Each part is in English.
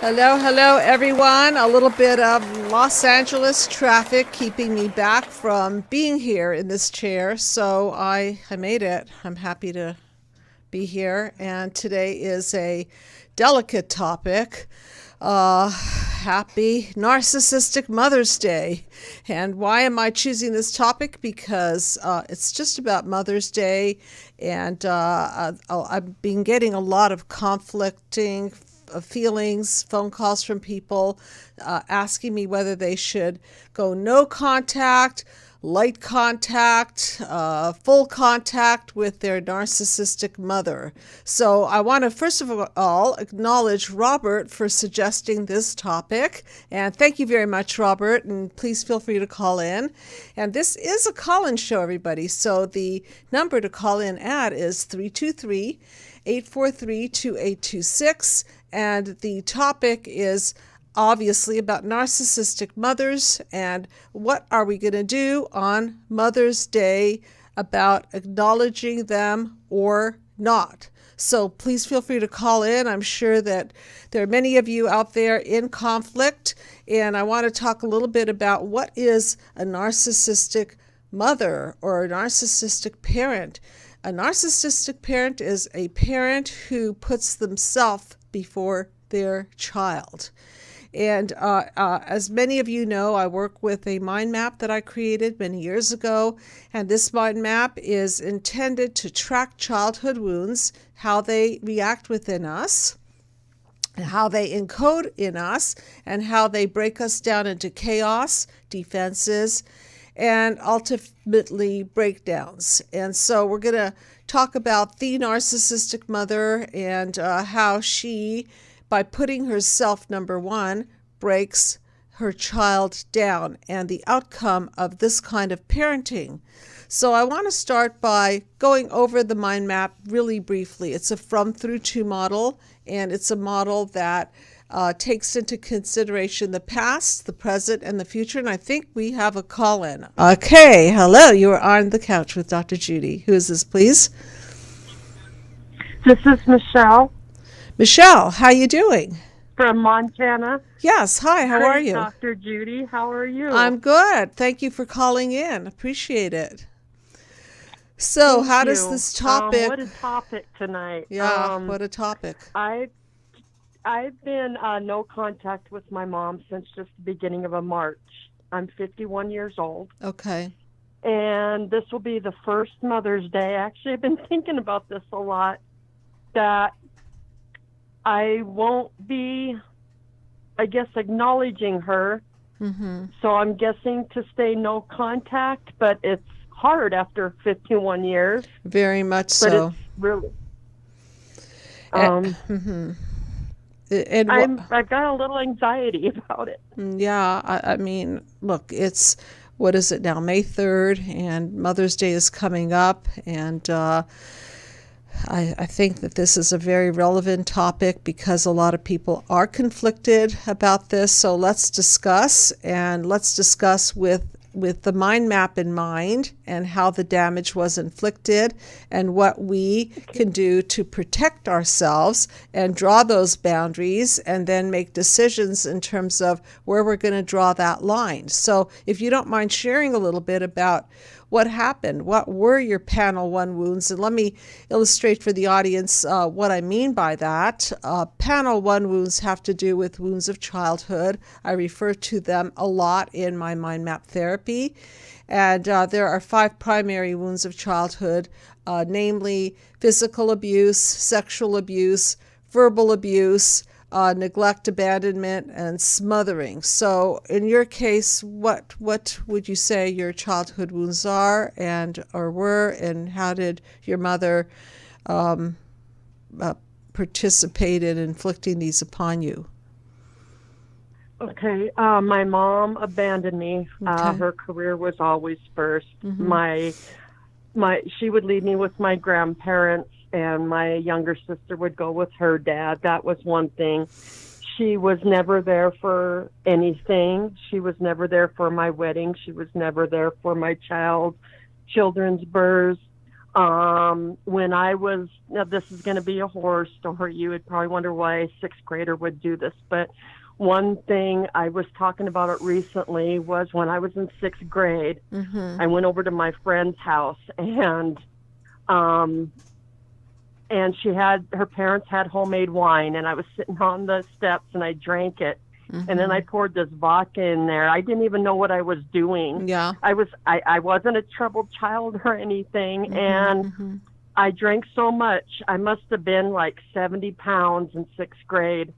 Hello, hello, everyone. A little bit of Los Angeles traffic keeping me back from being here in this chair. So I made it. I'm happy to be here. And today is a delicate topic. Happy Narcissistic Mother's Day. And why am I choosing this topic? Because it's just about Mother's Day. And I've been getting a lot of conflicting feelings, phone calls from people asking me whether they should go no contact, light contact, full contact with their narcissistic mother. So I want to first of all acknowledge Robert for suggesting this topic. And thank you very much, Robert. And please feel free to call in. And this is a call-in show, everybody. So the number to call in at is 323-843-2826. And the topic is obviously about narcissistic mothers and what are we going to do on Mother's Day about acknowledging them or not. So please feel free to call in. I'm sure that there are many of you out there in conflict, and I want to talk a little bit about what is a narcissistic mother or a narcissistic parent. A narcissistic parent is a parent who puts themselves before their child. And as many of you know, I work with a mind map that I created many years ago. And this mind map is intended to track childhood wounds, how they react within us, and how they encode in us, and how they break us down into chaos, defenses, and ultimately breakdowns. And so we're going to talk about the narcissistic mother and how she, by putting herself number one, breaks her child down and the outcome of this kind of parenting. So I want to start by going over the mind map really briefly. It's a from through to model, and it's a model that takes into consideration the past, the present, and the future. And I think we have a call-in. Okay, hello. You are on the couch with Dr. Judy. Who is this, please? This is Michelle. Michelle, how you doing? From Montana. Yes, hi, how are you? Dr. Judy, how are you? I'm good. Thank you for calling in. Appreciate it. So Thank how you. does this topic... what a topic tonight. Yeah, what a topic. I've been no contact with my mom since just the beginning of March. I'm 51 years old. Okay. And this will be the first Mother's Day. Actually, I've been thinking about this a lot, that I won't be, I guess, acknowledging her. Mm-hmm. So I'm guessing to stay no contact, but it's hard after 51 years. Very much so. But it's really... mm-hmm. I've got a little anxiety about it. Yeah, I mean, look, it's, what is it now, May 3rd, and Mother's Day is coming up, and I think that this is a very relevant topic because a lot of people are conflicted about this. So let's discuss, and let's discuss with the mind map in mind and how the damage was inflicted and what we can do to protect ourselves and draw those boundaries and then make decisions in terms of where we're going to draw that line. So if you don't mind sharing a little bit about what happened, what were your panel 1 wounds, and let me illustrate for the audience what I mean by that. Panel 1 wounds have to do with wounds of childhood. I refer to them a lot in my mind map therapy. And there are 5 primary wounds of childhood, namely physical abuse, sexual abuse, verbal abuse, neglect, abandonment, and smothering. So in your case, what would you say your childhood wounds are or were, and how did your mother participate in inflicting these upon you? Okay, my mom abandoned me. Okay. Her career was always first. Mm-hmm. She would leave me with my grandparents, and my younger sister would go with her dad. That was one thing. She was never there for anything. She was never there for my wedding. She was never there for my children's births. When I was, now this is going to be a horror story. You would probably wonder why a sixth grader would do this. But one thing I was talking about it recently was when I was in sixth grade, I went over to my friend's house and her parents had homemade wine, and I was sitting on the steps and I drank it. And then I poured this vodka in there. I didn't even know what I was doing. Yeah. I wasn't a troubled child or anything. And I drank so much. I must have been like 70 pounds in sixth grade.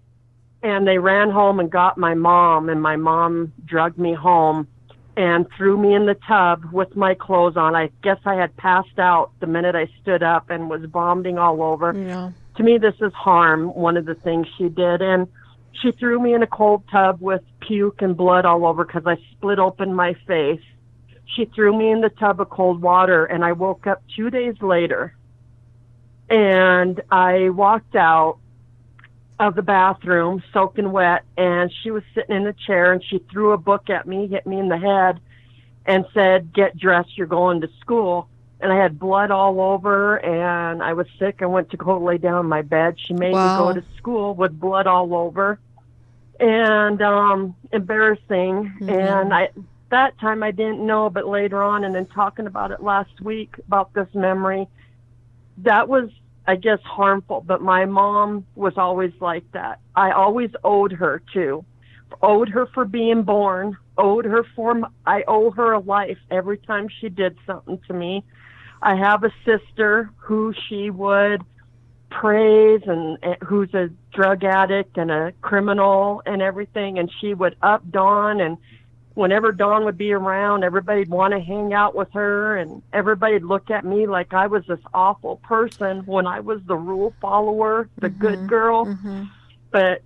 And they ran home and got my mom, and my mom drugged me home and threw me in the tub with my clothes on. I guess I had passed out the minute I stood up and was vomiting all over. Yeah. To me, this is harm, one of the things she did. And she threw me in a cold tub with puke and blood all over because I split open my face. She threw me in the tub of cold water, and I woke up 2 days later. And I walked out of the bathroom soaking wet, and she was sitting in a chair, and she threw a book at me, hit me in the head, and said, "Get dressed, you're going to school." And I had blood all over, and I was sick. I went to go lay down in my bed. She made me go to school with blood all over, and embarrassing. And that time I didn't know, but later on, and then talking about it last week, about this memory, that was, I guess, harmful. But my mom was always like that. I always owed her too. Owed her for being born. I owe her a life every time she did something to me. I have a sister who she would praise, and who's a drug addict and a criminal and everything, and she would up Dawn, and whenever Dawn would be around, everybody'd want to hang out with her, and everybody'd look at me like I was this awful person when I was the rule follower, the good girl. But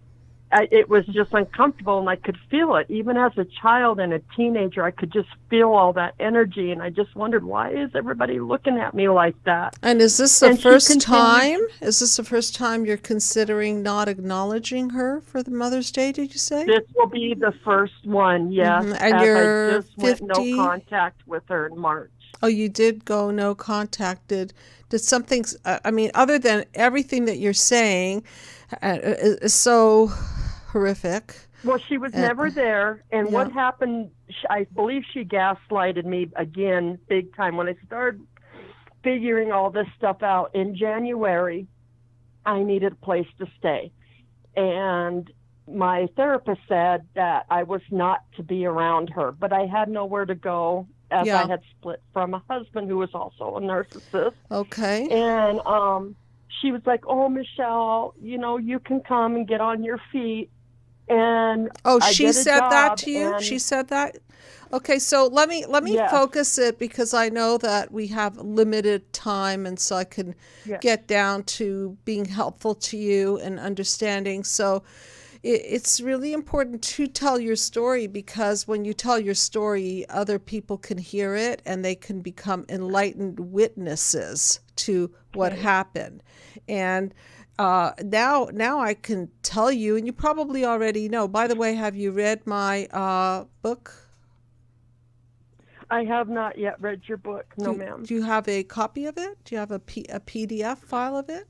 it was just uncomfortable, and I could feel it. Even as a child and a teenager, I could just feel all that energy, and I just wondered, why is everybody looking at me like that? And is this the first time? Is this the first time you're considering not acknowledging her for the Mother's Day, did you say? This will be the first one, yes. And you're I just 50? went no contact with her in March. Oh, you did go no contact. Did something, I mean, other than everything that you're saying is so horrific. Well, she was never there. And what happened, I believe she gaslighted me again big time. When I started figuring all this stuff out in January, I needed a place to stay. And my therapist said that I was not to be around her, but I had nowhere to go, as I had split from a husband who was also a narcissist. Okay. And she was like, "Oh, Michelle, you can come and get on your feet." And she said that to you? She said that? Okay, so let me focus it, because I know that we have limited time, and so I can get down to being helpful to you and understanding. So it's really important to tell your story, because when you tell your story, other people can hear it and they can become enlightened witnesses to what happened. And now I can tell you, and you probably already know. By the way, have you read my book? I have not yet read your book. No, ma'am. Do you have a copy of it? Do you have a PDF file of it?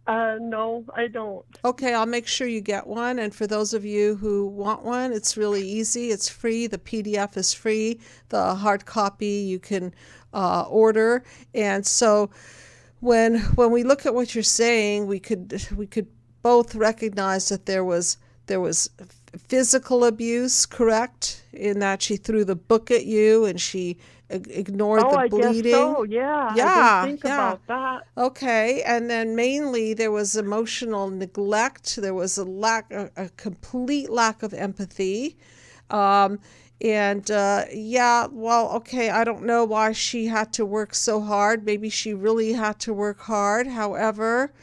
No, I don't. Okay, I'll make sure you get one. And for those of you who want one, it's really easy. It's free. The PDF is free. The hard copy you can order. And so when we look at what you're saying, we could both recognize that there was physical abuse, correct? In that she threw the book at you and she ignored the bleeding. I guess so, yeah. I didn't think about that. Okay, and then mainly there was emotional neglect. There was a complete lack of empathy. I don't know why she had to work so hard. Maybe she really had to work hard. However,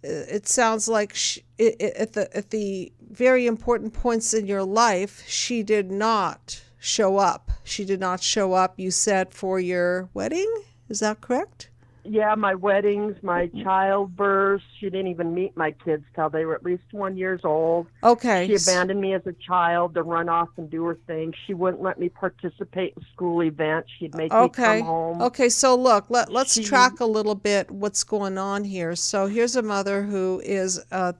it sounds like at the very important points in your life, she did not show up. She did not show up, you said, for your wedding? Is that correct? Yeah, my weddings, my childbirth. She didn't even meet my kids till they were at least 1 year old. Okay. She abandoned me as a child to run off and do her thing. She wouldn't let me participate in school events. She'd make me come home. Okay, so look, let's track a little bit what's going on here. So here's a mother who is a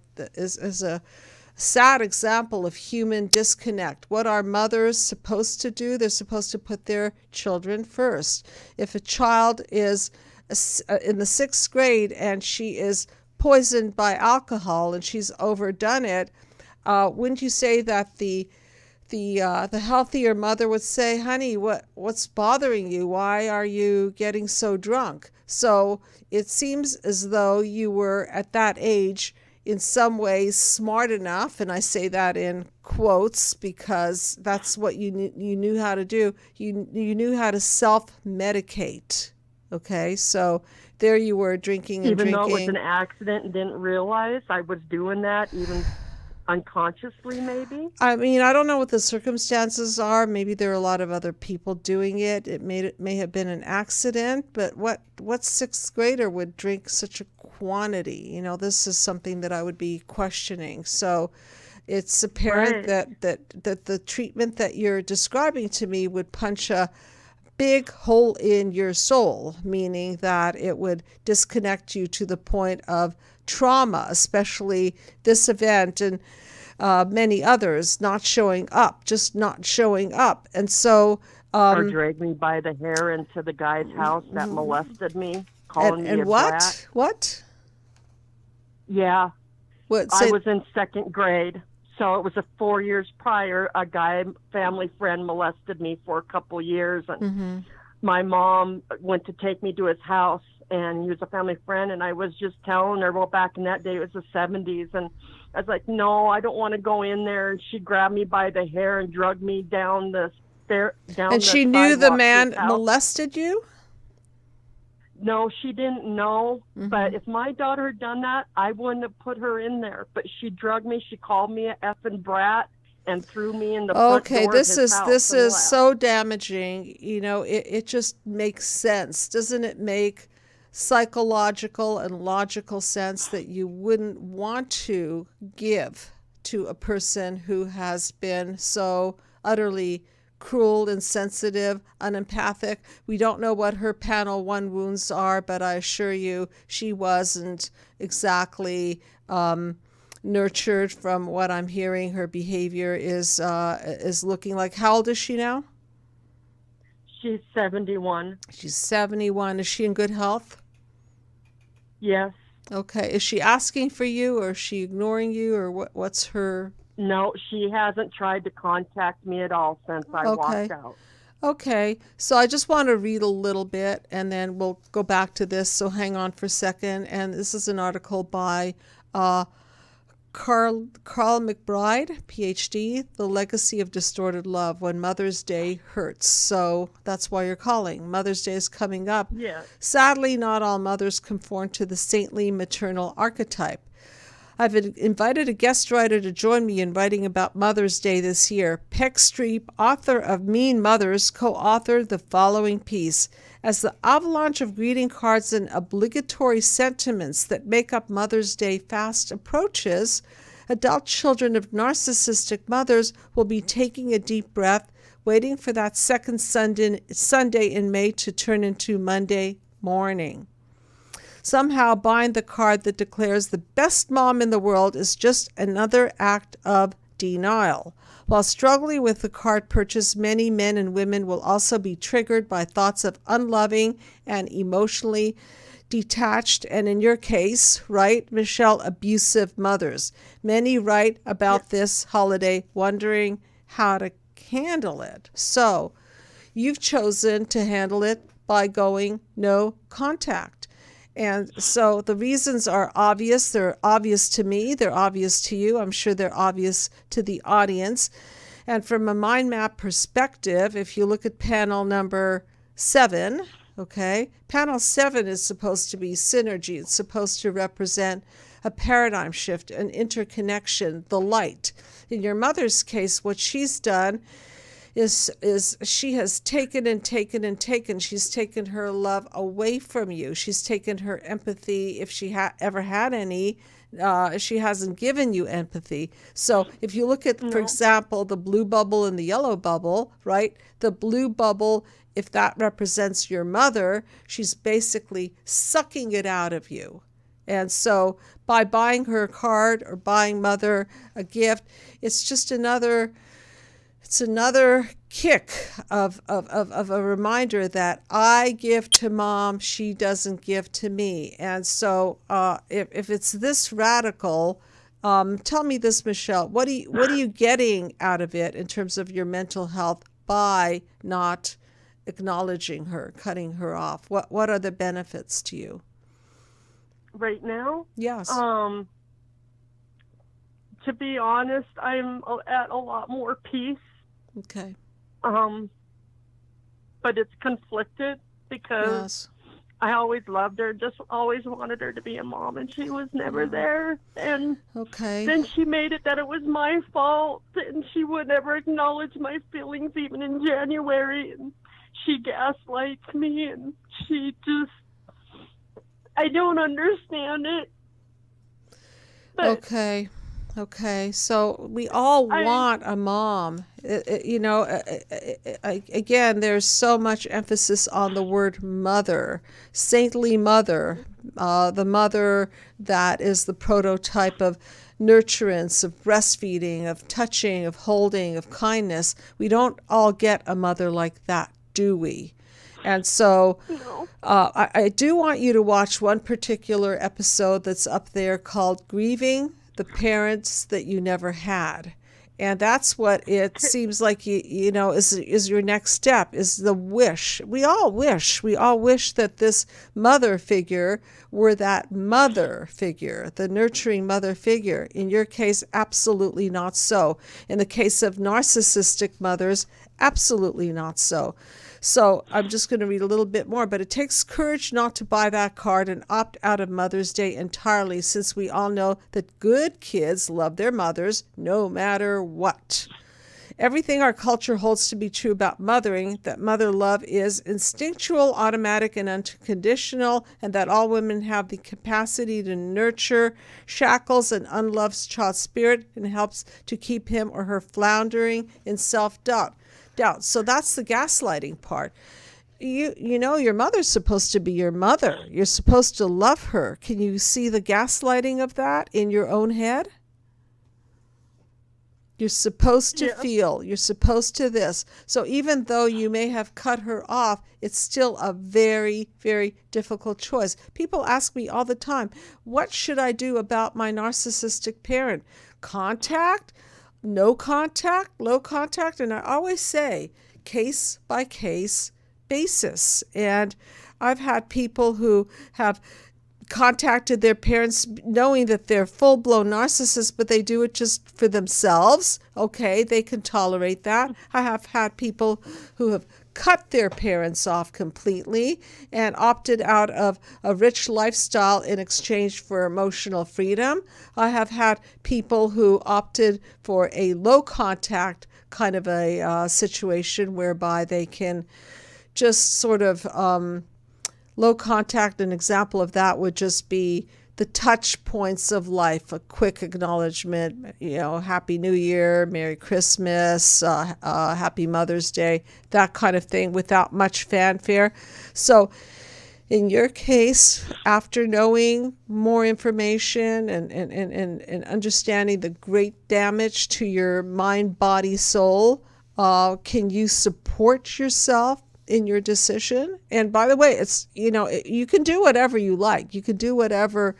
sad example of human disconnect. What are mothers supposed to do? They're supposed to put their children first. If a child is in the 6th grade and she is poisoned by alcohol and she's overdone it, wouldn't you say that the healthier mother would say, honey, what's bothering you? Why are you getting so drunk? So it seems as though you were at that age in some ways smart enough, and I say that in quotes because that's what you knew how to do. You knew how to self-medicate. Okay, so there you were drinking and drinking. Even though it was an accident and didn't realize I was doing that, even unconsciously maybe? I mean, I don't know what the circumstances are. Maybe there are a lot of other people doing it. It may have been an accident, but what 6th grader would drink such a quantity? You know, this is something that I would be questioning. So it's apparent that the treatment that you're describing to me would punch a big hole in your soul, meaning that it would disconnect you to the point of trauma, especially this event and many others, not showing up. And so or drag me by the hair into the guy's house that molested me, calling me a brat. What? Yeah. I was in 2nd grade. So it was 4 years prior, a family friend molested me for a couple years. And my mom went to take me to his house, and he was a family friend. And I was just telling her, well, back in that day, it was the 70s. And I was like, no, I don't want to go in there. And she grabbed me by the hair and dragged me down the stair. And she knew the man molested you? No, she didn't know. But if my daughter had done that, I wouldn't have put her in there. But she drugged me. She called me a effing brat and threw me in the front door of his house. This is so damaging. You know, it just makes sense. Doesn't it make psychological and logical sense that you wouldn't want to give to a person who has been so utterly cruel, insensitive, unempathic? We don't know what her panel 1 wounds are, but I assure you she wasn't exactly nurtured. From what I'm hearing, her behavior is looking like. How old is she now? She's 71. She's 71. Is she in good health? Yes. Okay. Is she asking for you, or is she ignoring you, or what's her... No, she hasn't tried to contact me at all since I walked out. Okay, so I just want to read a little bit, and then we'll go back to this, so hang on for a second. And this is an article by Carl McBride, PhD, The Legacy of Distorted Love, When Mother's Day Hurts. So that's why you're calling. Mother's Day is coming up. Yeah. Sadly, not all mothers conform to the saintly maternal archetype. I've invited a guest writer to join me in writing about Mother's Day this year. Peck Streep, author of Mean Mothers, co-authored the following piece. As the avalanche of greeting cards and obligatory sentiments that make up Mother's Day fast approaches, adult children of narcissistic mothers will be taking a deep breath, waiting for that second Sunday in May to turn into Monday morning. Somehow buying the card that declares the best mom in the world is just another act of denial. While struggling with the card purchase, many men and women will also be triggered by thoughts of unloving and emotionally detached, and in your case, right, Michelle, abusive mothers. Many write about this holiday wondering how to handle it. So you've chosen to handle it by going no contact. And so the reasons are obvious. They're obvious to me. They're obvious to you. I'm sure they're obvious to the audience. And from a mind map perspective, if you look at panel number 7, okay, panel 7 is supposed to be synergy. It's supposed to represent a paradigm shift, an interconnection, the light. In your mother's case, what she's done is she has taken and taken and taken. She's taken her love away from you. She's taken her empathy, if she ever had any. She hasn't given you empathy. So if you look at, for example, the blue bubble and the yellow bubble, right? The blue bubble, if that represents your mother, she's basically sucking it out of you. And so by buying her a card or buying mother a gift, it's just another kick of a reminder that I give to mom, she doesn't give to me. And so if it's this radical, tell me this, Michelle, what are you getting out of it in terms of your mental health by not acknowledging her, cutting her off? What are the benefits to you? Right now? Yes. To be honest, I'm at a lot more peace. Okay. But it's conflicted because Yes. I always loved her, just always wanted her to be a mom, and she was never there. And Okay. then she made it that it was my fault, and she would never acknowledge my feelings, even in January. And she gaslights me, and she just, I don't understand it. But Okay. So we all want a mom. Again, there's so much emphasis on the word mother, saintly mother, the mother that is the prototype of nurturance, of breastfeeding, of touching, of holding, of kindness. We don't all get a mother like that, do we? And so I do want you to watch one particular episode that's up there called Grieving the Parents That You Never Had. And that's what it seems like is your next step, is the wish. We all wish that this mother figure were that mother figure, the nurturing mother figure. In your case, absolutely not so. In the case of narcissistic mothers, absolutely not so. So I'm just going to read a little bit more, but it takes courage not to buy that card and opt out of Mother's Day entirely, since we all know that good kids love their mothers no matter what. Everything our culture holds to be true about mothering, that mother love is instinctual, automatic, and unconditional, and that all women have the capacity to nurture, shackles an unloved child's spirit and helps to keep him or her floundering in self-doubt. So that's the gaslighting part. You know your mother's supposed to be your mother. You're supposed to love her. Can you see the gaslighting of that in your own head? You're supposed to feel. You're supposed to this. So even though you may have cut her off, it's still a very, very difficult choice. People ask me all the time, what should I do about my narcissistic parent? Contact? No contact, low contact, and I always say case by case basis. And I've had people who have contacted their parents knowing that they're full-blown narcissists, but they do it just for themselves. Okay, they can tolerate that. I have had people who have cut their parents off completely and opted out of a rich lifestyle in exchange for emotional freedom. I have had people who opted for a low contact kind of a situation whereby they can just sort of low contact. An example of that would just be the touch points of life, a quick acknowledgement, Happy New Year, Merry Christmas, Happy Mother's Day, that kind of thing, without much fanfare. So in your case, after knowing more information and understanding the great damage to your mind, body, soul, can you support yourself in your decision? And by the way, it's, you can do whatever you like. You can do whatever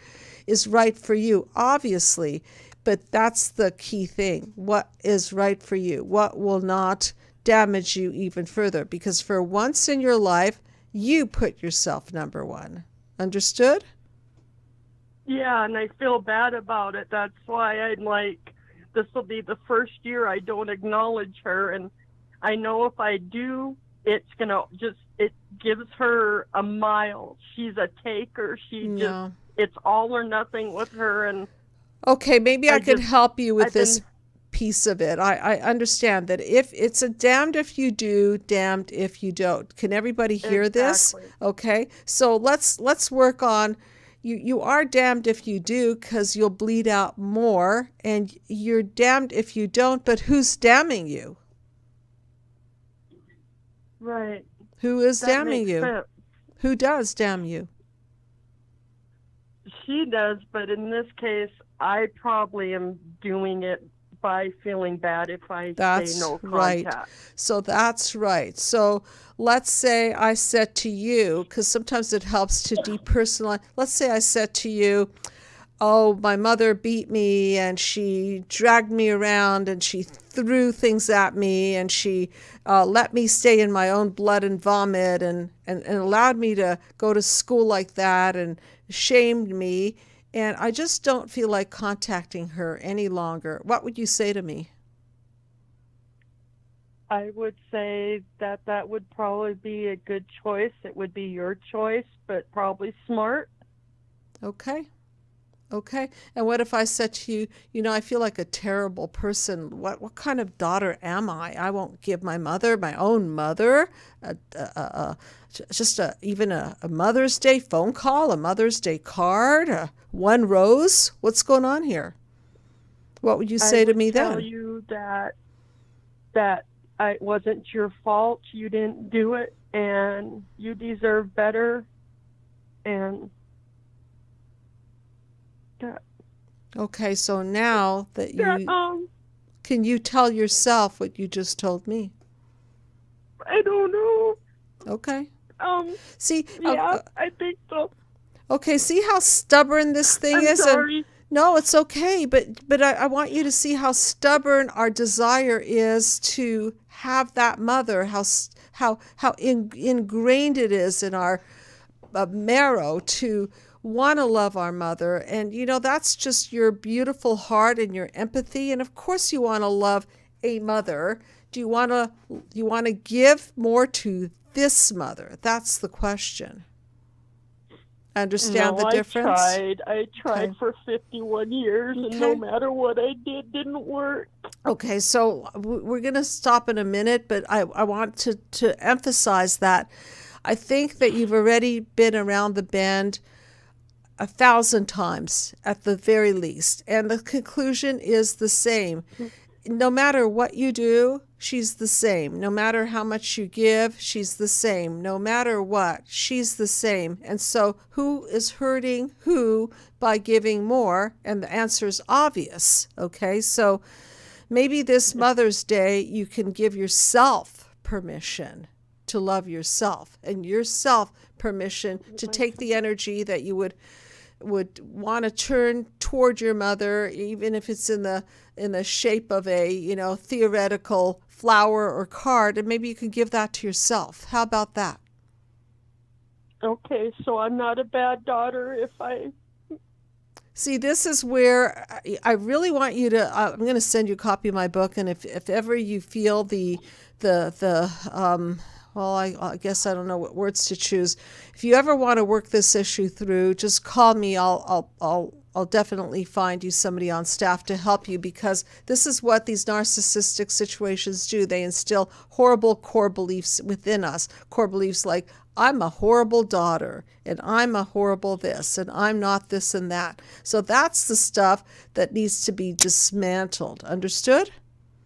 is right for you, obviously, but that's the key thing. What is right for you? What will not damage you even further? Because for once in your life, you put yourself number one. Understood? Yeah, and I feel bad about it. That's why I'm like, this will be the first year I don't acknowledge her. And I know if I do, it's going to it gives her a mile. She's a taker. It's all or nothing with her. And okay, maybe I could help you with this piece of it. I understand that if it's a damned if you do, damned if you don't. Can everybody hear this? Okay. So let's work on, you are damned if you do because you'll bleed out more, and you're damned if you don't, but who's damning you? Right. Who is That damning makes you? sense. Who does damn you? She does, but in this case, I probably am doing it by feeling bad if I say no contact. Right. So that's right. So let's say I said to you, because sometimes it helps to depersonalize. Let's say I said to you, oh, my mother beat me and she dragged me around and she threw things at me and she let me stay in my own blood and vomit and allowed me to go to school like that and shamed me. And I just don't feel like contacting her any longer. What would you say to me? I would say that would probably be a good choice. It would be your choice, but probably smart. Okay. Okay. And what if I said to you, I feel like a terrible person. What kind of daughter am I? I won't give my own mother, even a Mother's Day phone call, a Mother's Day card, one rose. What's going on here? What would you say to me then? I would tell you that it wasn't your fault. You didn't do it, and you deserve better. And okay, so now that can you tell yourself what you just told me? I don't know. Okay. See, yeah, I think so. Okay, see how stubborn this thing I'm is? sorry. No, it's okay, but I want you to see how stubborn our desire is to have that mother, how ingrained it is in our marrow to want to love our mother. And that's just your beautiful heart and your empathy. And of course you want to love a mother. Do you want to give more to this mother? That's the question. Understand the difference? I tried for 51 years, and no matter what I did, didn't work. Okay, so we're going to stop in a minute, but I want to emphasize that I think that you've already been around the bend 1,000 times at the very least, and the conclusion is the same. No matter what you do, she's the same. No matter how much you give, she's the same. No matter what, she's the same. And so who is hurting who by giving more? And the answer is obvious. Okay, so maybe this Mother's Day you can give yourself permission to love yourself, and yourself permission to take the energy that you would want to turn toward your mother, even if it's in the shape of a theoretical flower or card, and maybe you can give that to yourself. How about that? Okay, so I'm not a bad daughter if I... See, this is where I really want you to, I'm going to send you a copy of my book, and if ever you feel well, I guess I don't know what words to choose. If you ever want to work this issue through, just call me. I'll definitely find you somebody on staff to help you, because this is what these narcissistic situations do. They instill horrible core beliefs within us. Core beliefs like, I'm a horrible daughter, and I'm a horrible this, and I'm not this and that. So that's the stuff that needs to be dismantled. Understood?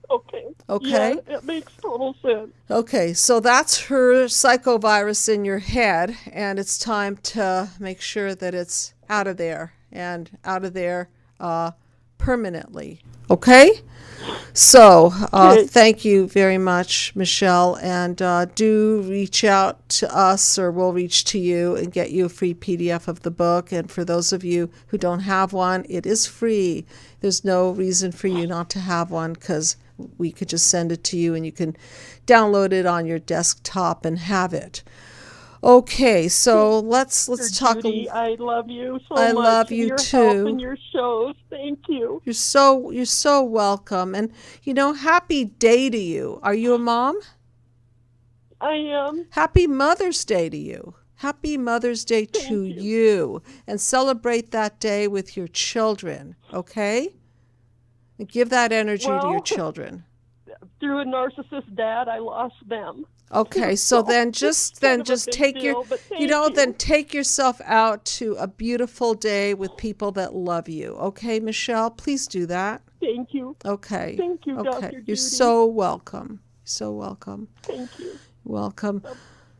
Okay. Yeah, it makes total sense. Okay, so that's her psychovirus in your head, and it's time to make sure that it's out of there, and out of there permanently. Okay? So thank you very much, Michelle, and do reach out to us, or we'll reach to you and get you a free PDF of the book. And for those of you who don't have one, it is free. There's no reason for you not to have one, because we could just send it to you and you can download it on your desktop and have it. Okay, so let's talk. Judy, I love you so much. I love you your too. Help and your shows. Thank you. You're so welcome. And happy day to you. Are you a mom? I am. Happy Mother's Day to you. Happy Mother's Day to you. And celebrate that day with your children, okay? And give that energy to your Well, children. through a narcissist dad, I lost them. Okay, so then just take your, then you. take yourself out to a beautiful day with people that love you. Okay, Michelle, please do that. Thank you. Okay. Thank you, Okay. Dr. You're Judy. so welcome. So welcome. Thank you. Welcome.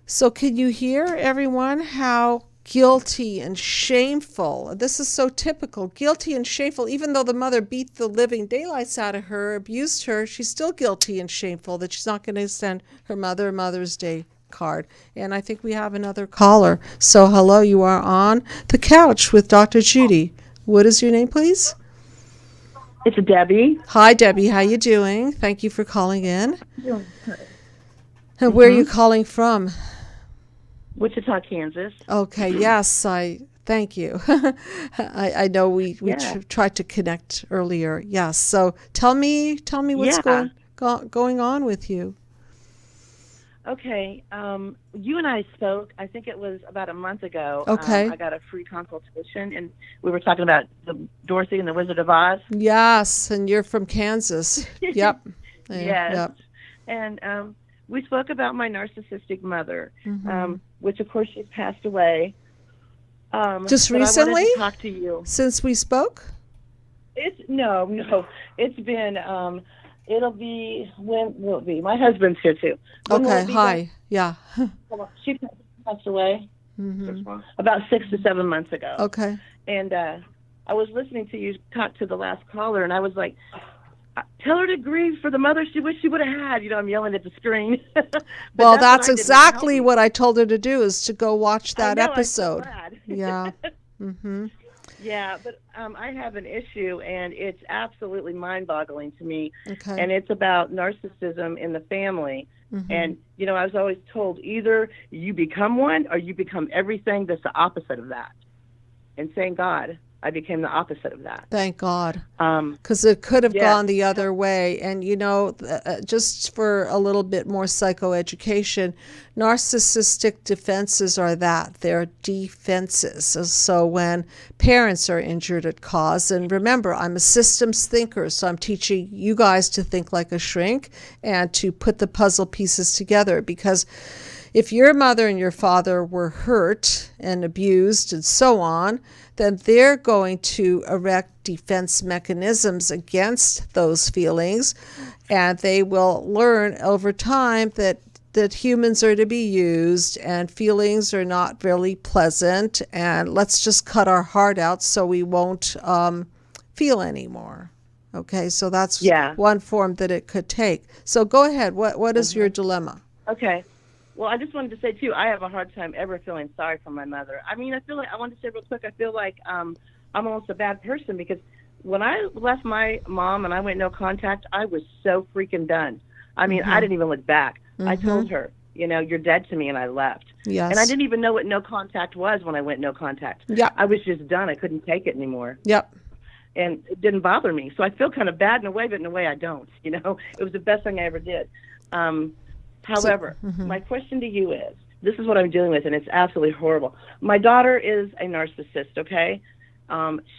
So can you hear, everyone, how guilty and shameful, this is so typical, guilty and shameful, even though the mother beat the living daylights out of her, abused her, she's still guilty and shameful that she's not going to send her mother a Mother's Day card. And I think we have another caller. So hello, you are on the couch with Dr. Judy. What is your name, please? It's Debbie. Hi, Debbie. How you doing? Thank you for calling in. And where are you calling from? Wichita, Kansas. Okay, yes, thank you. I know we tried to connect earlier. Yes, so tell me what's going on with you. Okay, you and I spoke, I think it was about a month ago. Okay. I got a free consultation, and we were talking about the 𝗬𝗲𝗏𝗏 and the Wizard of Oz. Yes, and you're from Kansas. Yep. Yes. Yep. And we spoke about my narcissistic mother, which, of course, she's passed away. Just but recently? I wanted to talk to you. Since we spoke? No. It's been... when will it be? My husband's here too. Okay, hi. Yeah. She passed away about 6 to 7 months ago. Okay. And I was listening to you talk to the last caller, and I was like, tell her to grieve for the mother she wished she would have had. I'm yelling at the screen. Well, that's exactly what I told her to do, is to go watch that episode. Yeah. Yeah, but I have an issue, and it's absolutely mind-boggling to me. Okay. And it's about narcissism in the family. And, I was always told either you become one or you become everything that's the opposite of that. And thank God I became the opposite of that. Thank God. Because it could have gone the other way. And, just for a little bit more psychoeducation, narcissistic defenses are that. They're defenses. So when parents are injured at cause, and remember, I'm a systems thinker, so I'm teaching you guys to think like a shrink and to put the puzzle pieces together, because if your mother and your father were hurt and abused and so on, then they're going to erect defense mechanisms against those feelings, and they will learn over time that humans are to be used and feelings are not really pleasant, and let's just cut our heart out so we won't feel anymore. Okay, so that's one form that it could take. So go ahead. What is your dilemma? Okay. Well, I just wanted to say, too, I have a hard time ever feeling sorry for my mother. I mean, I wanted to say real quick, I feel like I'm almost a bad person, because when I left my mom and I went no contact, I was so freaking done. I mean, I didn't even look back. I told her, you're dead to me, and I left. Yes. And I didn't even know what no contact was when I went no contact. Yep. I was just done. I couldn't take it anymore. Yep. And it didn't bother me. So I feel kind of bad in a way, but in a way I don't. It was the best thing I ever did. However, my question to you is, this is what I'm dealing with, and it's absolutely horrible. My daughter is a narcissist, okay?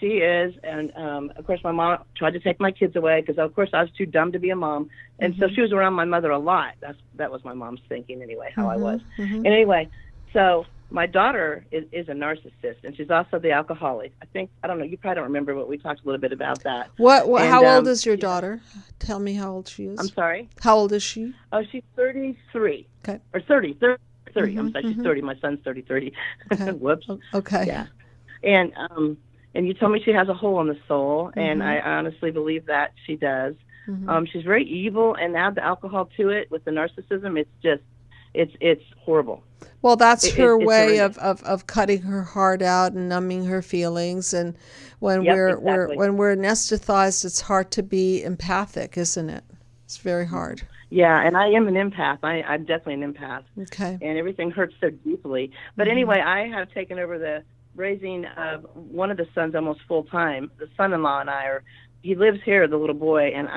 She is, and of course my mom tried to take my kids away because, of course, I was too dumb to be a mom. And so she was around my mother a lot. That was my mom's thinking anyway, how I was. And anyway, so my daughter is a narcissist, and she's also the alcoholic. I don't know, you probably don't remember, but we talked a little bit about that. How old is your daughter? Tell me how old she is. I'm sorry? How old is she? Oh, she's 33. Okay. Or 30. I'm sorry, she's 30. My son's 30. Okay. Whoops. Okay. Yeah. And you told me she has a hole in the soul, and I honestly believe that she does. She's very evil, and add the alcohol to it with the narcissism, it's just, it's horrible. Well, that's her way of cutting her heart out and numbing her feelings. And when we're anesthetized, it's hard to be empathic, isn't it? It's very hard. Yeah, and I am an empath. I'm definitely an empath. Okay. And everything hurts so deeply. But anyway, I have taken over the raising of one of the sons almost full time. The son-in-law and he lives here, the little boy, and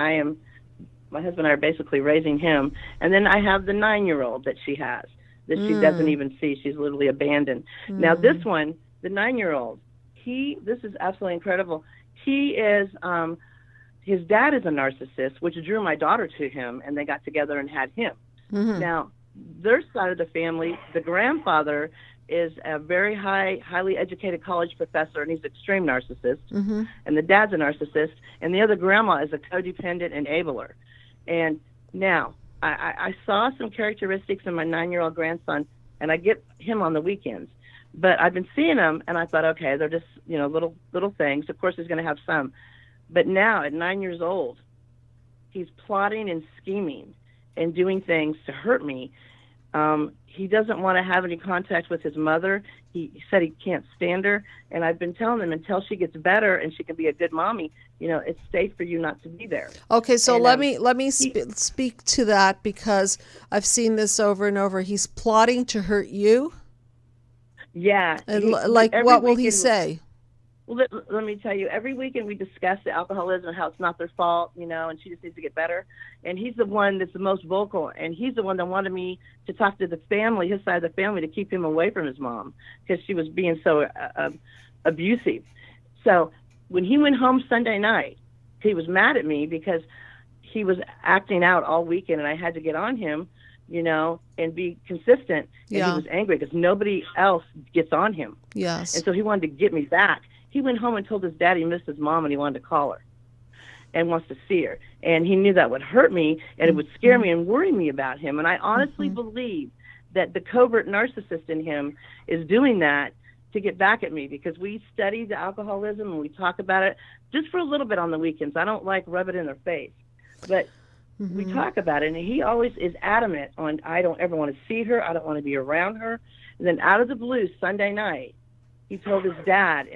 my husband and I are basically raising him. And then I have the 9-year-old that she has, that she doesn't even see. She's literally abandoned. Now this one, the 9-year-old, this is absolutely incredible. He is his dad is a narcissist, which drew my daughter to him, and they got together and had him. Now, their side of the family, the grandfather is a very highly educated college professor, and he's extreme narcissist. And the dad's a narcissist, and the other grandma is a codependent enabler. And now, I saw some characteristics in my 9-year-old grandson, and I get him on the weekends. But I've been seeing him, and I thought, okay, they're just, you know, little things. Of course, he's going to have some. But now, at 9 years old, he's plotting and scheming and doing things to hurt me. He doesn't want to have any contact with his mother. He said he can't stand her. And I've been telling him until she gets better and she can be a good mommy, you know, it's safe for you not to be there. Okay, so let me speak to that, because I've seen this over and over. He's plotting to hurt you? Yeah. And what will he say? Well, let me tell you, every weekend we discuss the alcoholism and how it's not their fault, you know, and she just needs to get better. And he's the one that's the most vocal, and he's the one that wanted me to talk to the family, his side of the family, to keep him away from his mom because she was being so abusive. So when he went home Sunday night, he was mad at me because he was acting out all weekend, and I had to get on him, you know, and be consistent. And he was angry because nobody else gets on him. Yes. And so he wanted to get me back. He went home and told his dad he missed his mom and he wanted to call her and wants to see her. And he knew that would hurt me and it would scare me and worry me about him. And I honestly believe that the covert narcissist in him is doing that to get back at me, because we study the alcoholism and we talk about it just for a little bit on the weekends. I don't like rub it in their face, but we talk about it. And he always is adamant on, I don't ever want to see her. I don't want to be around her. And then out of the blue, Sunday night, he told his dad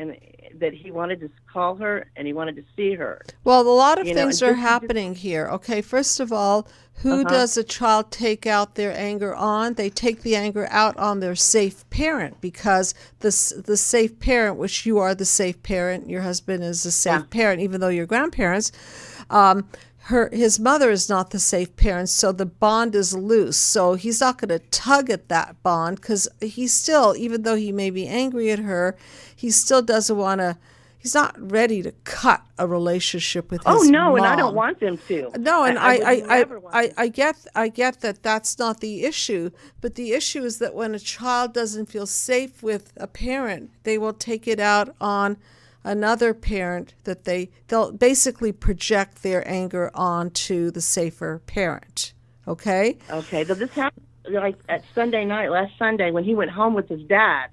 that he wanted to call her and he wanted to see her. Well, a lot of things are happening here. Okay, first of all, who does a child take out their anger on? They take the anger out on their safe parent, because the safe parent, which you are the safe parent, your husband is a safe parent, even though you're grandparents, his mother is not the safe parent, so the bond is loose. So he's not going to tug at that bond, because he still, even though he may be angry at her, he still doesn't want to, he's not ready to cut a relationship with his mom. And I don't want them to. No, and I get that that's not the issue, but the issue is that when a child doesn't feel safe with a parent, they will take it out on another parent, that they'll basically project their anger onto the safer parent. Okay? Okay. So this happened like at Sunday night, last Sunday, when he went home with his dad.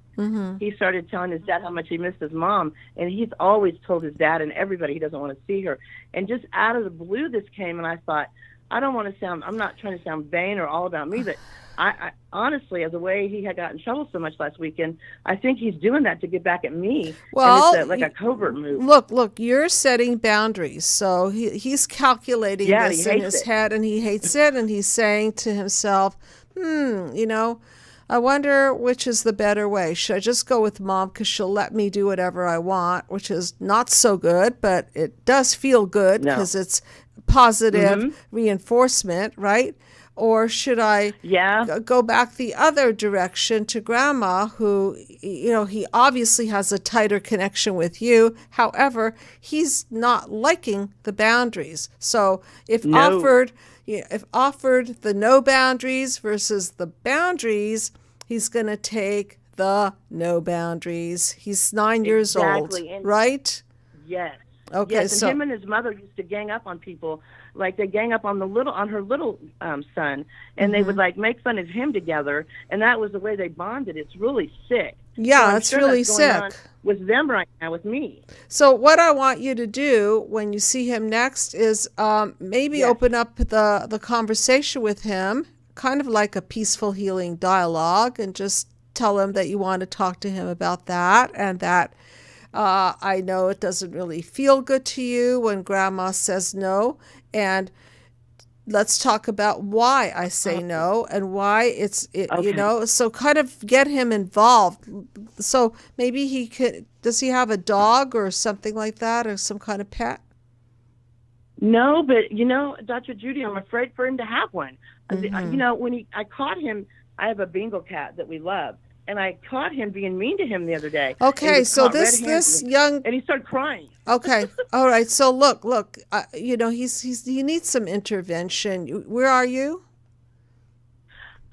He started telling his dad how much he missed his mom, and he's always told his dad and everybody he doesn't want to see her. And just out of the blue this came, and I thought, I'm not trying to sound vain or all about me, but I honestly, as the way he had gotten in trouble so much last weekend, I think he's doing that to get back at me. Well, and it's like a covert move. Look, you're setting boundaries. So he's calculating this in his head, and he hates it, and he's saying to himself, you know, I wonder which is the better way. Should I just go with mom because she'll let me do whatever I want, which is not so good, but it does feel good because it's positive reinforcement, right? Or should I go back the other direction to grandma, who, you know, he obviously has a tighter connection with you. However, he's not liking the boundaries. So if offered the no boundaries versus the boundaries, he's going to take the no boundaries. He's 9 years old, right? Yes. Okay, yes, and so him and his mother used to gang up on people. Like they gang up on her little son, and they would like make fun of him together, and that was the way they bonded. It's really sick. Yeah, so it's really sick. With them right now, with me. So what I want you to do when you see him next is maybe open up the conversation with him, kind of like a peaceful healing dialogue, and just tell him that you want to talk to him about that, and that I know it doesn't really feel good to you when grandma says no, and let's talk about why I say no and why you know, so kind of get him involved. So maybe does he have a dog or something like that, or some kind of pet? No, but you know, Dr. Judy, I'm afraid for him to have one. You know, when I caught him, I have a Bengal cat that we love, and I caught him being mean to him the other day. Okay, so this young, and he started crying. Okay, all right. So look. You know, he needs some intervention. Where are you?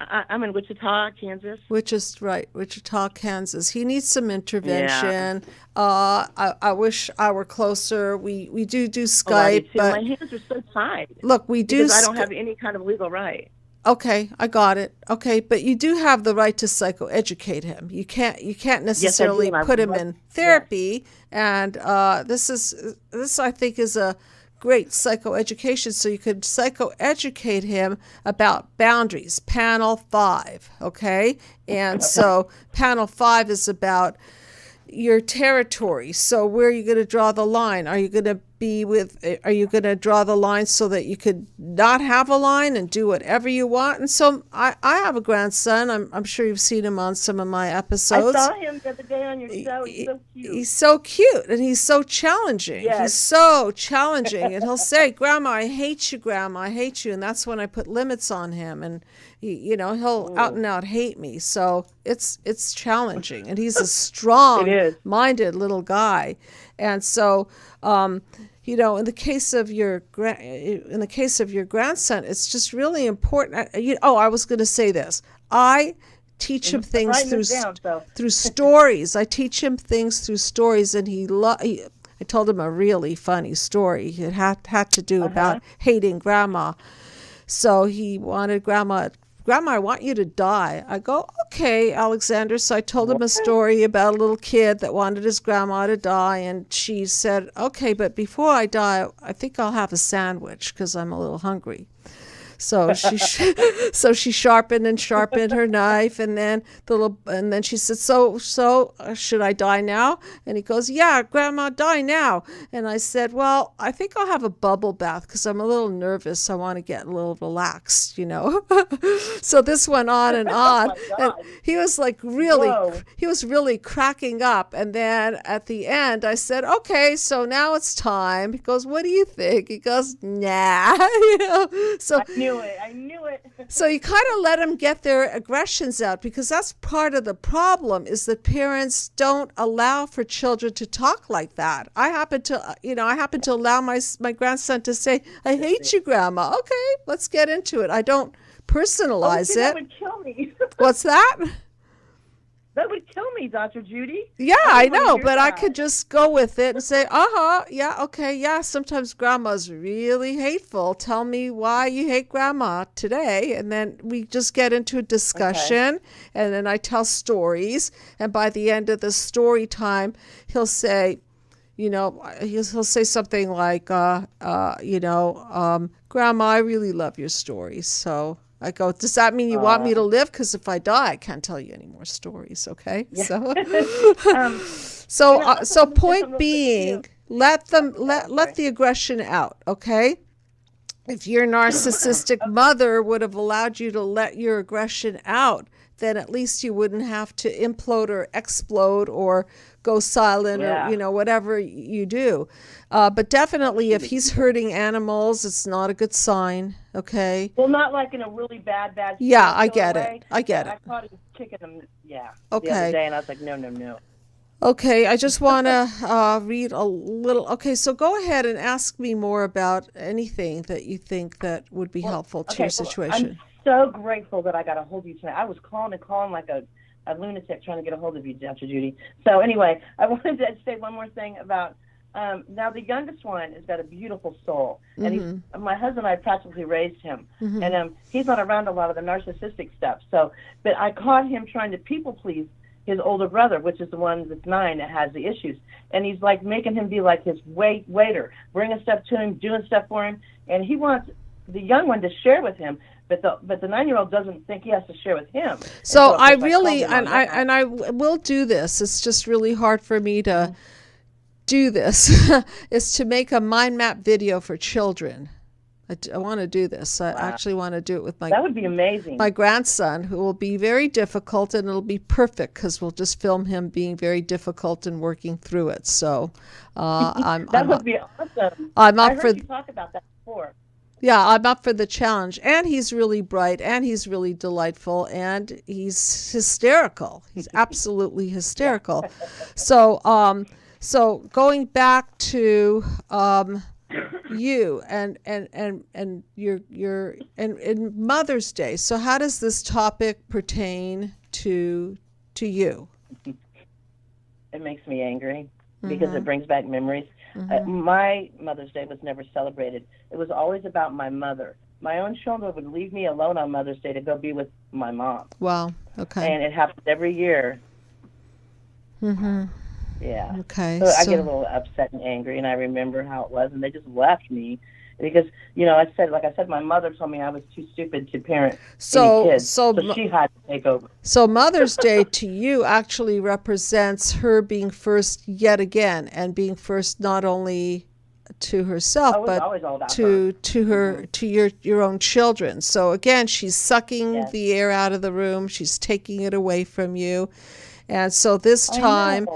I'm in Wichita, Kansas. Wichita, Kansas. He needs some intervention. Yeah. I wish I were closer. We do Skype, but my hands are so tied. Look, we do because I don't have any kind of legal right. Okay, I got it. Okay, but you do have the right to psychoeducate him. You can't necessarily put him in therapy. And this I think is a great psychoeducation. So you could psychoeducate him about boundaries. Panel 5, okay? And so panel 5 is about your territory. So where are you going to draw the line? Are you going to draw the line so that you could not have a line and do whatever you want? And so I have a grandson. I'm sure you've seen him on some of my episodes. I saw him the other day on your show. He's so cute. He's so cute, and he's so challenging. Yes. He's so challenging. And he'll say, "Grandma, I hate you, Grandma, I hate you." And that's when I put limits on him. And he'll out and out hate me. So it's challenging. And he's a strong-minded little guy. And so in the case of your grandson, it's just really important. I was going to say this. I teach him things through stories. I teach him things through stories, and I told him a really funny story. It had to do about hating Grandma. So he wanted Grandma, I want you to die. I go, okay, Alexander. So I told him a story about a little kid that wanted his grandma to die. And she said, okay, but before I die, I think I'll have a sandwich because I'm a little hungry. So she sharpened her knife, and then she said, so should I die now? And he goes, yeah, Grandma, die now. And I said, well, I think I'll have a bubble bath because I'm a little nervous. I want to get a little relaxed, So this went on and on, and he was really cracking up. And then at the end, I said, okay, so now it's time. He goes, what do you think? He goes, nah, So I knew it. So you kind of let them get their aggressions out, because that's part of the problem, is that parents don't allow for children to talk like that. I happen to allow my grandson to say, I hate you, Grandma. Okay, let's get into it. I don't personalize it. That would kill me. What's that? That would kill me, Dr. Judy. Yeah, I know, but I could just go with it and say, yeah, okay, yeah, sometimes Grandma's really hateful. Tell me why you hate Grandma today. And then we just get into a discussion, and then I tell stories. And by the end of the story time, he'll say, he'll say something like, Grandma, I really love your stories. So I go, does that mean you want me to live? Because if I die, I can't tell you any more stories, okay? Yeah. So point being, let the aggression out, okay? If your narcissistic mother would have allowed you to let your aggression out, then at least you wouldn't have to implode or explode or go silent or whatever you do. But definitely, if he's hurting animals, it's not a good sign. Okay. Well, not like in a really bad. Yeah, I get it. I thought he was kicking him. Yeah. Okay. The other day, and I was like, no. Okay, I just want to read a little. Okay, so go ahead and ask me more about anything that you think that would be helpful to your situation. I'm so grateful that I got a hold of you tonight. I was calling like a lunatic trying to get a hold of you, Dr. Judy. So anyway, I wanted to say one more thing about now the youngest one has got a beautiful soul, and my husband and I practically raised him, and he's not around a lot of the narcissistic stuff. So, but I caught him trying to people please his older brother, which is the one that's 9 that has the issues, and he's like making him be like his waiter, bringing stuff to him, doing stuff for him, and he wants the young one to share with him. But the 9-year-old doesn't think he has to share with him. So I really, and I will do this. It's just really hard for me to do this. Is to make a mind map video for children. I want to do this. I actually want to do it with that would be amazing. My grandson, who will be very difficult, and it'll be perfect because we'll just film him being very difficult and working through it. So that would be awesome. I heard you talk about that before. Yeah, I'm up for the challenge. And he's really bright, and he's really delightful, and he's hysterical. He's absolutely hysterical. So, so going back to you and your and Mother's Day. So how does this topic pertain to you? It makes me angry because it brings back memories. My Mother's Day was never celebrated. It was always about my mother. My own children would leave me alone on Mother's Day to go be with my mom. Wow. Okay. And it happens every year. Yeah. Okay. So I get a little upset and angry, and I remember how it was, and they just left me because, you know, like I said, my mother told me I was too stupid to parent any kids, so she had to take over. So Mother's Day to you actually represents her being first yet again, and being first not only to herself but to your own children. So again, she's sucking the air out of the room. She's taking it away from you. And so this time,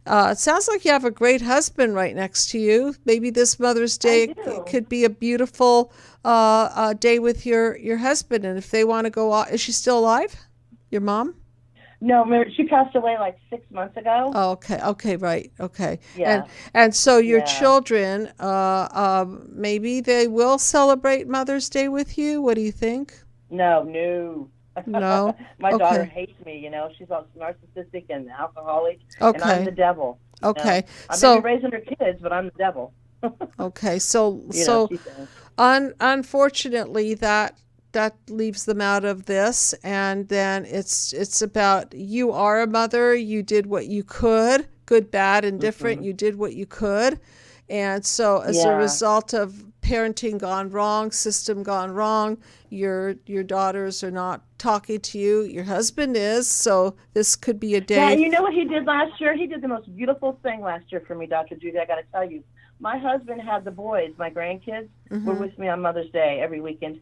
it sounds like you have a great husband right next to you. Maybe this Mother's Day could be a beautiful day with your husband. And if they want to go out, is she still alive? Your mom? No, she passed away like 6 months ago. Oh, okay. Okay, right. Okay. Yeah. And so your children, maybe they will celebrate Mother's Day with you. What do you think? No. No. My daughter hates me. You know, she's all narcissistic and alcoholic, and I'm the devil. Okay. I've been raising her kids, but I'm the devil. Okay. So unfortunately, that leaves them out of this, and then it's about you are a mother. You did what you could, good, bad, indifferent. You did what you could, and so as a result of parenting gone wrong, system gone wrong, your daughters are not talking to you. Your husband is, so this could be a day. Yeah, you know what he did last year? He did the most beautiful thing last year for me, Dr. Judy. I got to tell you, my husband had the boys, my grandkids, were with me on Mother's Day every weekend.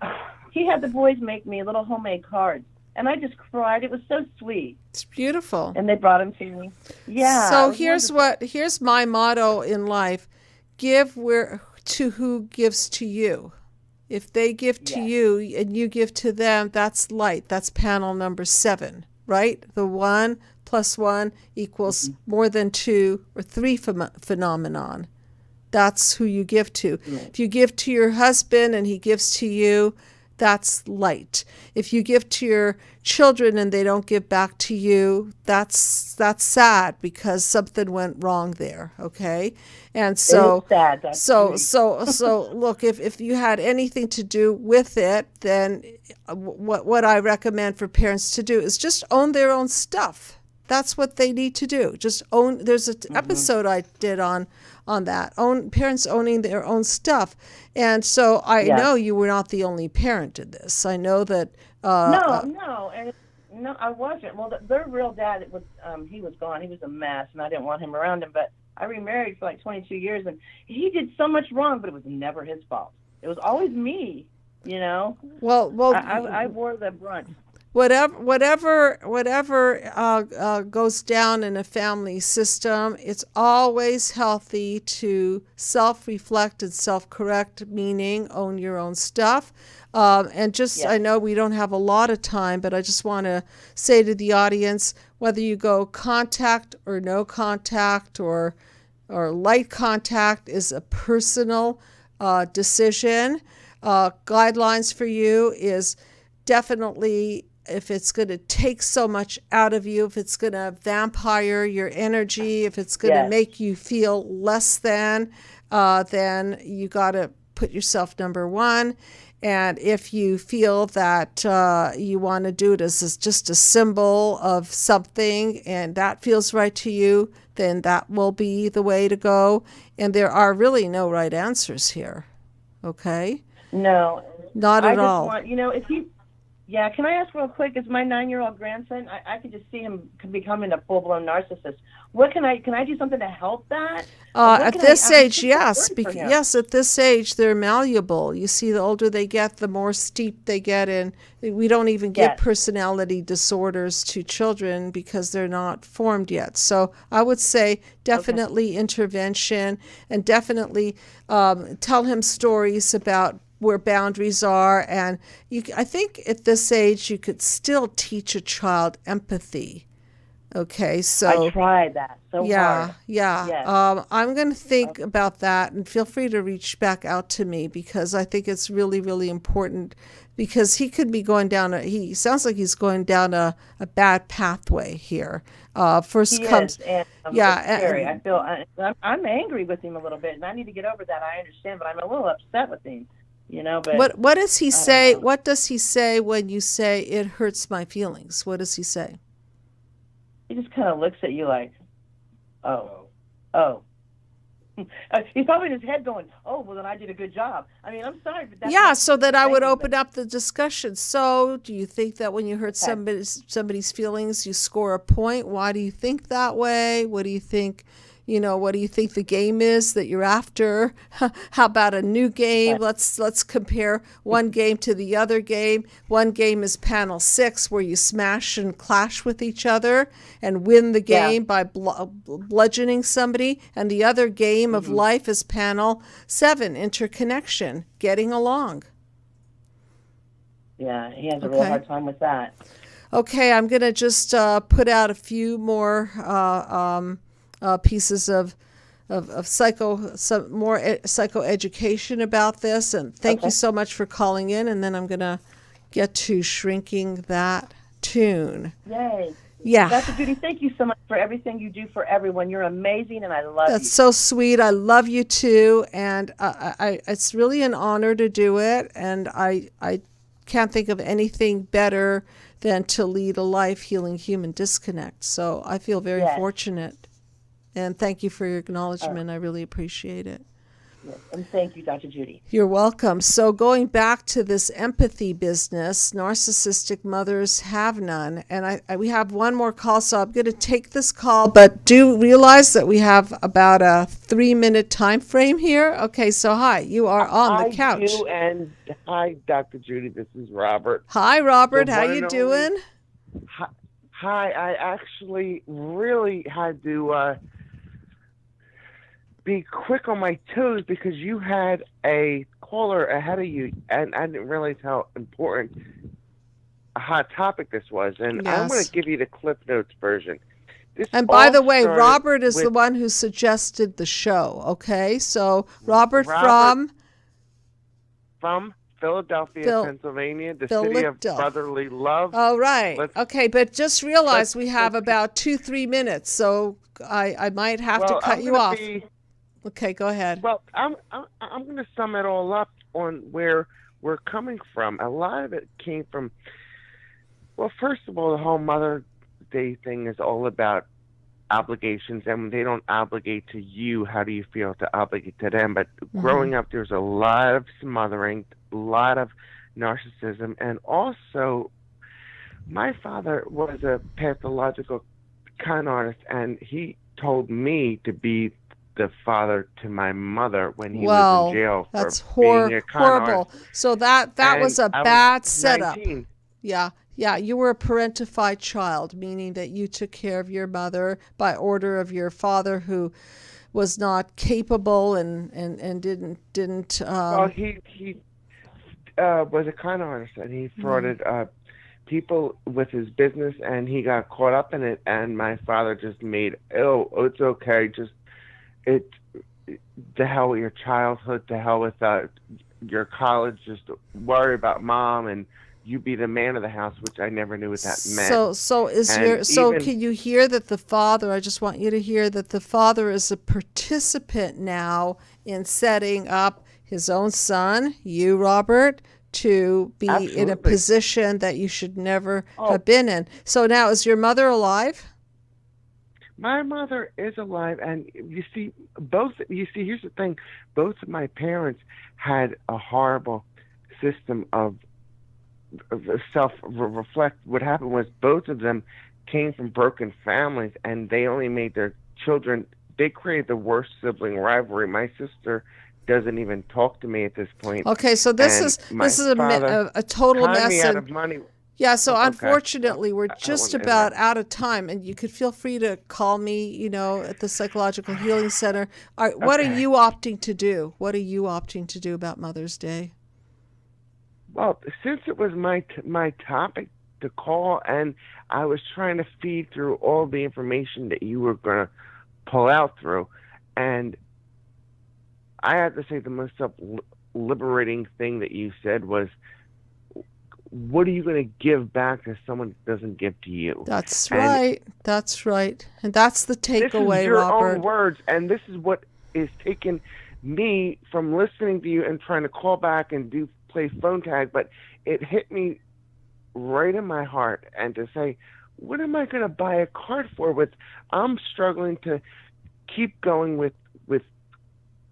He had the boys make me little homemade cards, and I just cried. It was so sweet. It's beautiful. And they brought them to me. Yeah. So here's my motto in life: give to who gives to you. If they give to you and you give to them, that's light. That's panel number 7, right? The 1 + 1 equals more than 2 or 3 phenomenon. That's who you give to. If you give to your husband and he gives to you, that's light. If you give to your children and they don't give back to you, that's sad because something went wrong there. Okay, and so it is sad, so look, if you had anything to do with it, then what I recommend for parents to do is just own their own stuff. That's what they need to do. Just own. There's an episode I did on that. Parents owning their own stuff. And so I know you were not the only parent in this. I know that. No, I wasn't. Well, their real dad he was gone. He was a mess, and I didn't want him around him. But I remarried for like 22 years, and he did so much wrong, but it was never his fault. It was always me. You know. Well, I wore the brunt. Whatever goes down in a family system, it's always healthy to self-reflect and self-correct, meaning own your own stuff. And just, I know we don't have a lot of time, but I just want to say to the audience, whether you go contact or no contact or light contact is a personal decision. Guidelines for you is definitely, if it's going to take so much out of you, if it's going to vampire your energy, if it's going to make you feel less than, then you got to put yourself number 1. And if you feel that you want to do it as just a symbol of something and that feels right to you, then that will be the way to go. And there are really no right answers here. Okay? No. Not at all. Can I ask real quick? Is my 9-year-old grandson? I could just see him becoming a full-blown narcissist. What can I do something to help that? At this age, yes. Yes, at this age, they're malleable. You see, the older they get, the more steep they get in. We don't even give personality disorders to children because they're not formed yet. So I would say definitely intervention, and definitely tell him stories about where boundaries are. And I think at this age you could still teach a child empathy. Okay, so I tried that so hard. Yeah. Yes. I'm going to think about that, and feel free to reach back out to me, because I think it's really, really important, because he could be going down he sounds like he's going down a bad pathway here. First He comes, is, and it's scary. I feel I'm angry with him a little bit, and I need to get over that. I understand, but I'm a little upset with him. But what does he say? What does he say when you say it hurts my feelings? What does he say? He just kind of looks at you like, oh. He's probably in his head going, oh, well, then I did a good job. I mean, I'm sorry, but that's so that I would open up the discussion. So do you think that when you hurt somebody's feelings, you score a point? Why do you think that way? What do you think? What do you think the game is that you're after? How about a new game? Let's compare one game to the other game. One game is panel 6, where you smash and clash with each other and win the game by bludgeoning somebody. And the other game of life is panel 7, interconnection, getting along. Yeah, he has a real hard time with that. Okay, I'm going to just put out a few more pieces of some more psychoeducation about this, and thank you so much for calling in. And then I'm gonna get to shrinking that tune. Yay! Yeah, Dr. Judy, thank you so much for everything you do for everyone. You're amazing, and I love you. That's so sweet. I love you too, and it's really an honor to do it. And I can't think of anything better than to lead a life healing human disconnect. So I feel very fortunate. And thank you for your acknowledgement. I really appreciate it. Yes, and thank you, Dr. Judy. You're welcome. So going back to this empathy business, narcissistic mothers have none. And we have one more call, so I'm going to take this call, but do realize that we have about a 3-minute time frame here. Okay, so hi, you are on the couch. I do, and hi, Dr. Judy. This is Robert. Hi, Robert. How you doing? Hi. I actually really had to be quick on my toes, because you had a caller ahead of you, and I didn't realize how important a hot topic this was. And I'm going to give you the Cliff Notes version. And by the way, Robert is the one who suggested the show. Okay, so Robert from Philadelphia, Pennsylvania, the city of brotherly love. Oh, right. Okay, but just realize we have about 2-3 minutes, so I might have to cut you off. Okay, go ahead. Well, I'm going to sum it all up on where we're coming from. A lot of it came from, well, first of all, the whole Mother's Day thing is all about obligations, and when they don't obligate to you, how do you feel to obligate to them? But growing up, there's a lot of smothering, a lot of narcissism, and also my father was a pathological con artist, and he told me to be the father to my mother when he was in jail for being a con horrible. artist. So that was a bad setup. 19. Yeah, you were a parentified child, meaning that you took care of your mother by order of your father, who was not capable and didn't. Well, he was a con artist, and he frauded people with his business, and he got caught up in it. And my father just made, it's okay, just to hell with your childhood, to hell with your college, just worry about mom, and you be the man of the house, which I never knew what that meant. Can you hear that the father, I just want you to hear that the father is a participant now in setting up his own son, you, Robert, to be in a position that you should never have been in. So now, is your mother alive? My mother is alive, and here's the thing, both of my parents had a horrible system of self-reflect. What happened was both of them came from broken families, and they only made their children, they created the worst sibling rivalry. My sister doesn't even talk to me at this point. Okay, so this is a total mess. Me out of money. Yeah, so unfortunately, we're just about out of time, and you could feel free to call me, at the Psychological Healing Center. What are you opting to do? What are you opting to do about Mother's Day? Well, since it was my topic to call, and I was trying to feed through all the information that you were going to pull out through, and I have to say the most liberating thing that you said was, what are you going to give back to someone that doesn't give to you? That's right. That's right. And that's the takeaway, this is your Robert. own words, and this is what is taking me from listening to you and trying to call back and play phone tag, but it hit me right in my heart, and to say, what am I going to buy a card for? I'm struggling to keep going with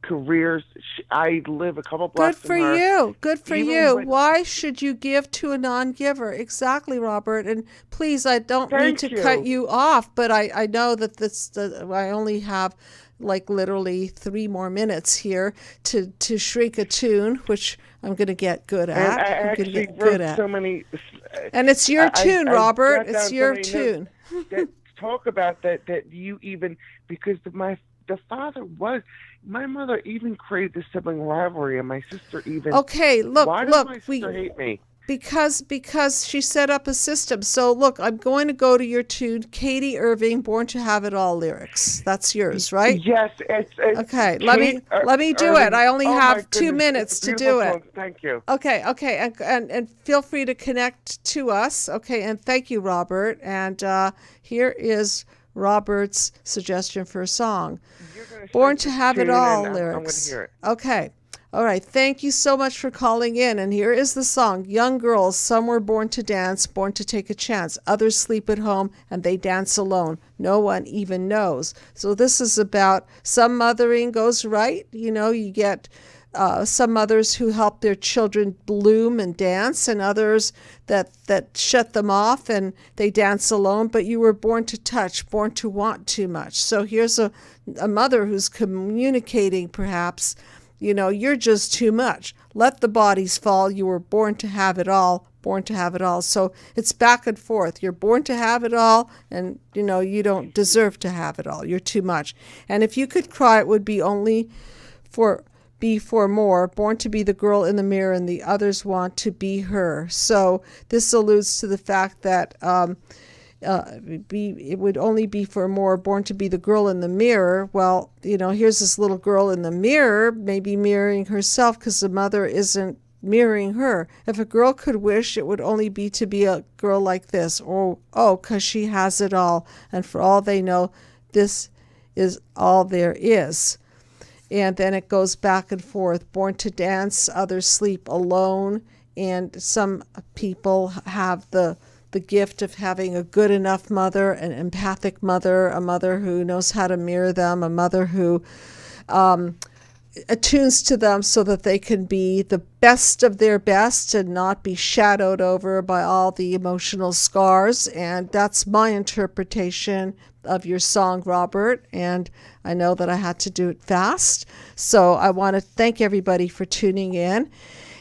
careers. I live a couple blocks Good for from her. you. Good for you. Why should you give to a non-giver? Exactly, Robert. And please, I don't mean to cut you off, but I know that I only have like literally 3 more minutes here to shriek a tune, which I'm going to get good at. And I actually wrote so many. And it's your tune, Robert. It's your tune. That talk about that you even, because the father was, my mother even created the sibling rivalry, and my sister even. Okay, why does my sister hate me? Because she set up a system. So look, I'm going to go to your tune, Katie Irving, "Born to Have It All" lyrics. That's yours, right? Yes, it's okay. Let me do it. I only have 2 minutes to do it. Song. Thank you. Okay, and feel free to connect to us. Okay, and thank you, Robert. And here is Robert's suggestion for a song, "Born to Have It All" lyrics. I'm gonna hear it. Okay. All right. Thank you so much for calling in. And here is the song. Young girls, some were born to dance, born to take a chance. Others sleep at home and they dance alone. No one even knows. So this is about some mothering goes right. You get some mothers who help their children bloom and dance, and others that shut them off and they dance alone. But you were born to touch, born to want too much. So here's a mother who's communicating perhaps, you're just too much. Let the bodies fall. You were born to have it all, born to have it all. So it's back and forth. You're born to have it all, and, you don't deserve to have it all. You're too much. And if you could cry, it would be only for more, born to be the girl in the mirror, and the others want to be her. So this alludes to the fact that it would only be for more, born to be the girl in the mirror. Well, here's this little girl in the mirror, maybe mirroring herself because the mother isn't mirroring her. If a girl could wish, it would only be to be a girl like this. Because she has it all. And for all they know, this is all there is. And then it goes back and forth. Born to dance, others sleep alone. And some people have the gift of having a good enough mother, an empathic mother, a mother who knows how to mirror them, a mother who attunes to them so that they can be the best of their best and not be shadowed over by all the emotional scars. And that's my interpretation of your song, Robert. And I know that I had to do it fast. So I want to thank everybody for tuning in.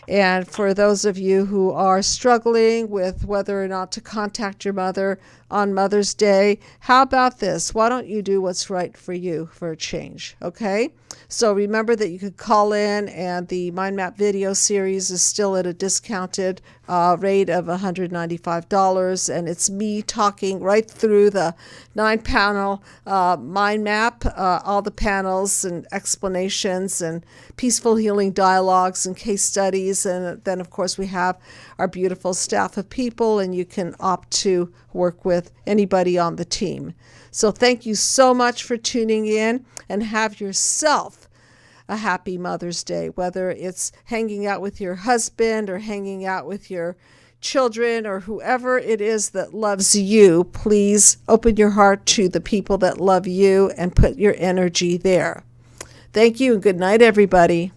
And for those of you who are struggling with whether or not to contact your mother on Mother's Day, how about this? Why don't you do what's right for you for a change, okay? So remember that you could call in, and the Mind Map video series is still at a discounted rate of $195, and it's me talking right through the 9-panel mind map, all the panels and explanations and peaceful healing dialogues and case studies. And then, of course, we have our beautiful staff of people, and you can opt to work with anybody on the team. So thank you so much for tuning in, and have yourself a happy Mother's Day, whether it's hanging out with your husband or hanging out with your children or whoever it is that loves you. Please open your heart to the people that love you and put your energy there. Thank you, and good night, everybody.